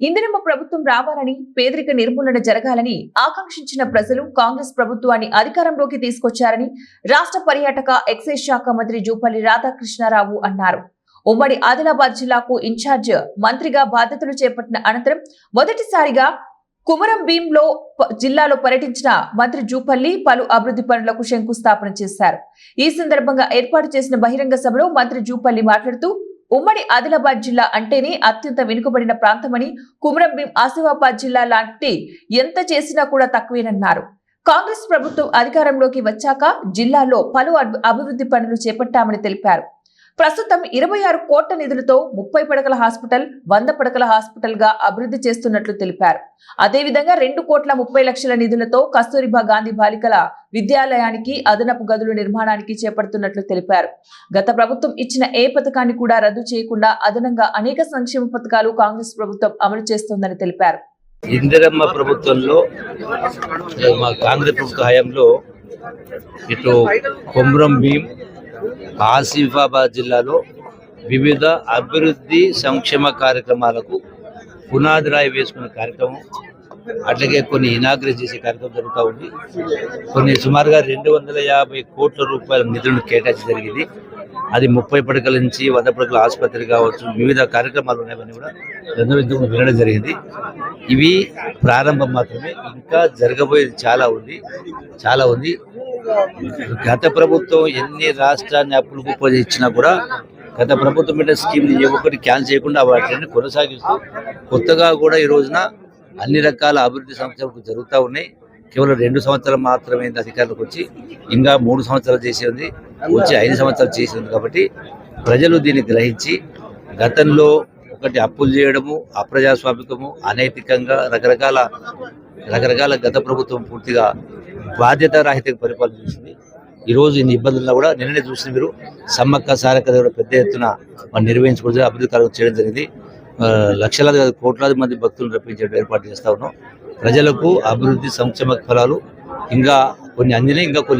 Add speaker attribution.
Speaker 1: ఇందిరమ్మ ప్రభుత్వం రావాలని, పేదరిక నిర్మూలన జరగాలని ఆకాంక్షించిన ప్రజలు కాంగ్రెస్ ప్రభుత్వాన్ని అధికారంలోకి తీసుకొచ్చారని రాష్ట్ర పర్యాటక ఎక్సైజ్ శాఖ మంత్రి జూపల్లి రాధాకృష్ణారావు అన్నారు. ఉమ్మడి ఆదిలాబాద్ జిల్లాకు ఇన్ఛార్జ్ మంత్రిగా బాధ్యతలు చేపట్టిన అనంతరం మొదటిసారిగా కుమరం భీంలో జిల్లాలో పర్యటించిన మంత్రి జూపల్లి పలు అభివృద్ధి పనులకు శంకుస్థాపన చేశారు. ఈ సందర్భంగా ఏర్పాటు చేసిన బహిరంగ సభలో మంత్రి జూపల్లి మాట్లాడుతూ ఉమ్మడి ఆదిలాబాద్ జిల్లా అంటేనే అత్యంత వెనుకబడిన ప్రాంతమని, కుమరం భీం ఆసిఫాబాద్ జిల్లా లాంటి ఎంత చేసినా కూడా తక్కువేనన్నారు. కాంగ్రెస్ ప్రభుత్వం అధికారంలోకి వచ్చాక జిల్లాలో పలు అభివృద్ధి పనులు చేపట్టామని తెలిపారు. ప్రస్తుతం 26 కోట్ల నిధులతో 30 పడకల హాస్పిటల్, 100 పడకల హాస్పిటల్ గా అభివృద్ధి చేస్తున్నట్లు తెలిపారు. అదేవిధంగా 2,30,00,000 నిధులతో కస్తూరిబా గాంధీ బాలికల విద్యాలయానికి అదనపు గదుల నిర్మాణానికి చేపడుతున్నట్లు తెలిపారు. గత ప్రభుత్వం ఇచ్చిన ఏ పథకాన్ని కూడా రద్దు చేయకుండా అదనంగా అనేక సంక్షేమ పథకాలు కాంగ్రెస్ ప్రభుత్వం అమలు చేస్తోందని తెలిపారు.
Speaker 2: ఇందిరమ్మ ప్రభుత్వంలో మా కాంగ్రెస్ ప్రభుత్వ హయాంలో ఇటు కుమరం భీం ఆసిఫాబాద్ జిల్లాలో వివిధ అభివృద్ధి సంక్షేమ కార్యక్రమాలకు పునాది రాయి వేసుకునే కార్యక్రమం, అట్లాగే కొన్ని ఇనాగ్రేట్ చేసే కార్యక్రమం జరుగుతూ ఉంది. కొన్ని సుమారుగా 250 కోట్ల రూపాయల నిధులను కేటాయించడం జరిగింది. అది 30 పడకల నుంచి 100 పడకల ఆసుపత్రి కావచ్చు, వివిధ కార్యక్రమాలు ఉన్నాయని కూడా వినడం జరిగింది. ఇవి ప్రారంభం మాత్రమే, ఇంకా జరగబోయేది చాలా ఉంది. గత ప్రభుత్వం ఎన్ని రాష్ట్రాన్ని అప్పులు కుప్ప ఇచ్చినా కూడా గత ప్రభుత్వం పెట్టిన స్కీమ్ని ఏ ఒక్కటి క్యాన్సిల్ చేయకుండా వాటిని కొనసాగిస్తూ కొత్తగా కూడా ఈ రోజున అన్ని రకాల అభివృద్ధి సంస్థలు జరుగుతూ ఉన్నాయి. కేవలం 2 సంవత్సరాలు మాత్రమే అధికారులకు వచ్చి, ఇంకా 3 సంవత్సరాలు చేసేది, వచ్చి 5 సంవత్సరాలు చేసేది. కాబట్టి ప్రజలు దీన్ని గ్రహించి గతంలో ఒకటి అప్పులు చేయడము, అప్రజాస్వామికము, అనైతికంగా రకరకాల గత ప్రభుత్వం పూర్తిగా బాధ్యత రాహిత పరిపాలన చేసింది. ఈరోజు ఇన్ని ఇబ్బందుల్లో కూడా నిన్ననే చూసిన మీరు సమ్మక్క సారక్క పెద్ద ఎత్తున నిర్వహించుకుంటూ అభివృద్ధి కార్యక్రమం చేయడం జరిగింది. లక్షలాది కోట్లాది మంది భక్తులను రప్పించే ఏర్పాటు చేస్తా ఉన్నాం. ప్రజలకు అభివృద్ధి సంక్షేమ ఫలాలు ఇంకా కొన్ని అందినాయి, ఇంకా కొన్ని